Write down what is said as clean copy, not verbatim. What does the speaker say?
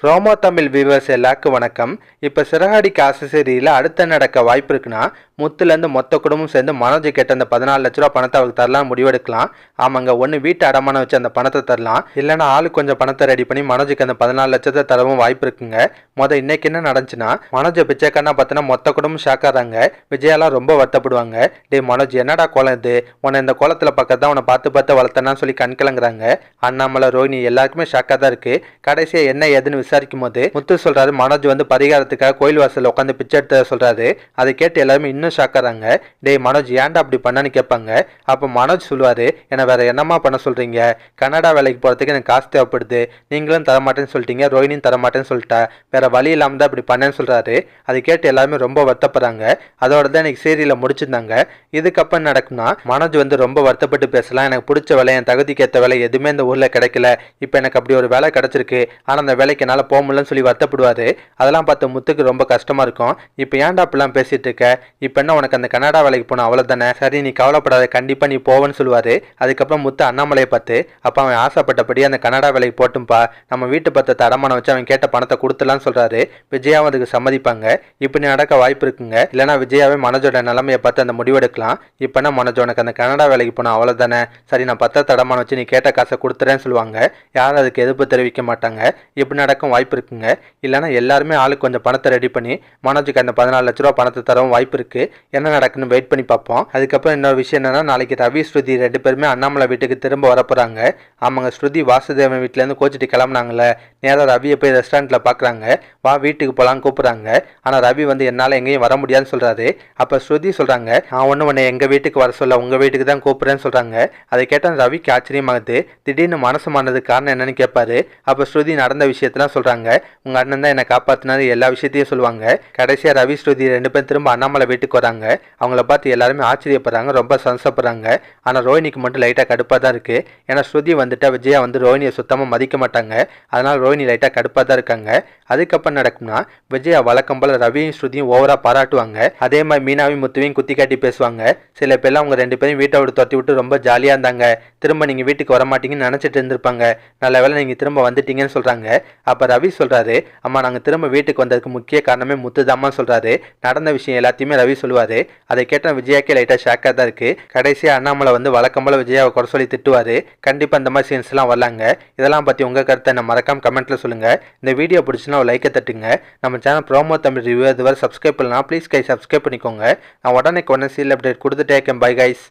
ரோமோ Tamil viewers எல்லாருக்கும் வணக்கம். இப்போ சிறகாடி காசு சீரியலில் அடுத்த நடக்க வாய்ப்பு இருக்குன்னா, முத்துலேருந்து மொத்த குடும்பம் சேர்ந்து மனோஜ் கேட்ட அந்த 14 லட்ச ரூபா பணத்தை அவருக்கு தரலாம் முடிவெடுக்கலாம். ஆமாங்க, ஒன்று வீட்டு அடமானம் வச்சு அந்த பணத்தை தரலாம், இல்லைன்னா ஆளு கொஞ்சம் பணத்தை ரெடி பண்ணி மனோஜுக்கு அந்த 14 லட்சத்தை தரவும் வாய்ப்பு இருக்குங்க. இன்னைக்கு என்ன நடந்துச்சுன்னா, மனோஜை பிச்சைக்காரனா பார்த்தோன்னா மொத்த குடும்பம் ஷாக் ஆகிறாங்க. விஜயாலாம் ரொம்ப வருத்தப்படுவாங்க. டே மனோஜ், என்னடா கோலம் இது, உன்னை இந்த கோலத்தில் பக்கத்து தான் உன்னை பார்த்து வளர்த்தனான்னு சொல்லி கண்கலங்குறாங்க. அண்ணாமலை, ரோஹினி எல்லாருக்குமே ஷாக்காக தான் இருக்கு. கடைசியாக என்ன ஏதுன்னு விசாரிக்கும் போது முத்து சொல்றாரு, மனோஜ் பரிகாரத்துக்காக கோயில் வாசல் உட்காந்து பிச்சை எடுத்த சொல்றாரு. அதை கேட்டு எல்லாருமே இன்னும் ஷாக்காறாங்க. டே மனோஜ், ஏன்டா அப்படி பண்ணான்னு கேட்பாங்க. அப்போ மனோஜ் சொல்லுவாரு, என்ன வேற என்னமா பண்ண சொல்றீங்க, கனடா வேலைக்கு போறதுக்கு எனக்கு காசு தேவைப்படுது, நீங்களும் தரமாட்டேன்னு சொல்லிட்டீங்க, ரோஹினியும் தரமாட்டேன்னு சொல்லிட்டா, வேற வழி இல்லாம தான் இப்படி பண்ணேன்னு சொல்றாரு. அதை கேட்டு எல்லாருமே ரொம்ப வருத்தப்படுறாங்க. அதோட தான் இன்னைக்கு சீரியல முடிச்சிருந்தாங்க. இதுக்கப்புறம் நடக்கும்னா, மனோஜ் ரொம்ப வருத்தப்பட்டு பேசலாம், எனக்கு பிடிச்ச வேலை, என் தகுதிக்கு ஏற்ற வேலை எதுவுமே இந்த ஊர்ல கிடைக்கல, இப்போ எனக்கு அப்படி ஒரு வேலை கிடைச்சிருக்கு, ஆனா அந்த வேலைக்கு என்னால் போக முடியலன்னு சொல்லி வருத்தப்படுவாரு. அதெல்லாம் பார்த்து முத்துக்கு ரொம்ப கஷ்டமா இருக்கும். இப்போ ஏன்டா அப்படிலாம் பேசிட்டு இருக்க, இப்போ என்ன உனக்கு அந்த கனடா வேலைக்கு போன அவ்வளோதானே, சரி நீ கவலைப்படாத, கண்டிப்பா நீ போவேன்னு சொல்லுவாரு. அதுக்கப்புறம் முத்து அண்ணாமலையை பார்த்து, அப்போ அவன் ஆசைப்பட்டபடி அந்த கனடா வேலைக்கு போட்டும்பா, நம்ம வீட்டு பத்திரத்தை அடமானம் வச்சு அவன் கேட்ட பணத்தை கொடுத்துலான்னு சொல்றாரு. விஜயாவும் அதுக்கு சம்மதிப்பாங்க. இப்படி நடக்க வாய்ப்பு இருக்குங்க. இல்லைன்னா விஜயாவே மனோஜோட நிலைமையை பார்த்து அந்த முடிவெடுக்கலாம். இப்போனா மனோஜ், உனக்கு அந்த கனடா வேலைக்கு போன அவ்வளோதானே, சரி நான் பத்திரத்தை அடமானம் வச்சு நீ கேட்ட காசை கொடுத்துறேன்னு சொல்லுவாங்க. யாரும் அதுக்கு எதிர்ப்பு தெரிவிக்க மாட்டாங்க. இப்படி நடக்கும் வாய்ப்பு இருக்குங்க. இல்லைன்னா எல்லாருமே ஆளுக்கு கொஞ்சம் பணத்தை ரெடி பண்ணி மனோஜுக்கு அந்த 14 லட்ச ரூபா பணத்தை தரவும் வாய்ப்பு இருக்கு. என்ன நடக்குன்னு வெயிட் பண்ணி பார்ப்போம். அதுக்கப்புறம் இன்னொரு விஷயம் என்னன்னா, நாளைக்கு ரவி ஸ்ருதி 2 பேருமே அண்ணாமலை வீட்டுக்கு திரும்ப வரப்போறாங்க. ஆமாங்க, ஸ்ருதி வாசுதேவன் வீட்டிலேருந்து கோச்சிட்டு கிளம்புனாங்களே, நேராக ரவியை போய் ரெஸ்டாரண்ட்ல பார்க்குறாங்க. வா வீட்டுக்கு போகலான்னு கூப்பிட்றாங்க. ஆனால் ரவி என்னால் எங்கேயும் வர முடியாதுன்னு சொல்றாரு. அப்போ ஸ்ருதி சொல்றாங்க, நான் உன்னை எங்கள் வீட்டுக்கு வர சொல்ல, உங்கள் வீட்டுக்கு தான் கூப்பிட்றேன்னு சொல்றாங்க. அதை கேட்டால் ரவிக்கு ஆச்சரியமாகுது. திடீர்னு மனசு மாறினது காரணம் என்னன்னு கேட்பாரு. அப்போ ஸ்ருதி நடந்த விஷயத்தெல்லாம் சொல்றாங்க. உங்க அண்ணன் தான் என்னை காப்பாற்றினாரு, எல்லா விஷயத்தையும் சொல்லுவாங்க. கடைசியாக ரவி ஸ்ருதி 2 பேரும் திரும்ப அண்ணாமலை வீட்டுக்கு வராங்க. அவங்கள பார்த்து எல்லாருமே ஆச்சரியப்படுறாங்க, ரொம்ப சந்தோஷப்படுறாங்க. ஆனால் ரோஹினிக்கு மட்டும் லைட்டாக கடுப்பாக தான் இருக்கு. ஏன்னா ஸ்ருதி வந்துட்டா விஜயா ரோஹினியை சுத்தமாக மதிக்க மாட்டாங்க. அதனால ரோஹினி லைட்டாக கடுப்பாக தான் இருக்காங்க. அதுக்கப்புறம் நடக்கும்னா, விஜயா வழக்கம் போல ரவியும் ஸ்ருதியும் ஓவரா பாராட்டுவாங்க. அதே மாதிரி மீனாவையும் முத்துவையும் குத்தி காட்டி பேசுவாங்க. சில பேர்லாம் அவங்க 2 பேரும் வீட்டை விட்டு துரத்தி விட்டு ரொம்ப ஜாலியாக இருந்தாங்க, திரும்ப நீங்கள் வீட்டுக்கு வரமாட்டீங்கன்னு நினச்சிட்டு இருந்திருப்பாங்க, நல்ல வேளை நீங்கள் திரும்ப வந்துட்டீங்கன்னு சொல்கிறாங்க. அப்போ ரவி சொல்கிறாரு, அம்மா நாங்கள் திரும்ப வீட்டுக்கு வந்ததுக்கு முக்கிய காரணமே முத்துதாம்மா சொல்கிறாரு. நடந்த விஷயம் எல்லாத்தையுமே ரவி சொல்லுவார். அதை கேட்டால் விஜயாக்கே லைட்டாக ஷாக்காக தான் இருக்குது. கடைசியாக அண்ணாமலை வழக்கம் போல விஜயாவை குறை சொல்லி திட்டுவார். கண்டிப்பாக இந்த மாதிரி சீன்ஸ்லாம் வரலாங்க. இதெல்லாம் பற்றி உங்கள் கருத்தை என்ன மறக்காம கமெண்ட்டில் சொல்லுங்கள். இந்த வீடியோ பிடிச்சுன்னா ஒரு லைக்கை தட்டுங்க. நம்ம சேனல் ப்ரோமோ தமிழ் ரிவ்யூ இதுவரை சப்ஸ்கிரைப் பண்ணலாம், ப்ளீஸ் கை சப்ஸ்கிரைப் பண்ணிக்கோங்க. நான் உடனே சீரியல் அப்டேட் கொடுத்துட்டே இருக்கேன். Bye guys.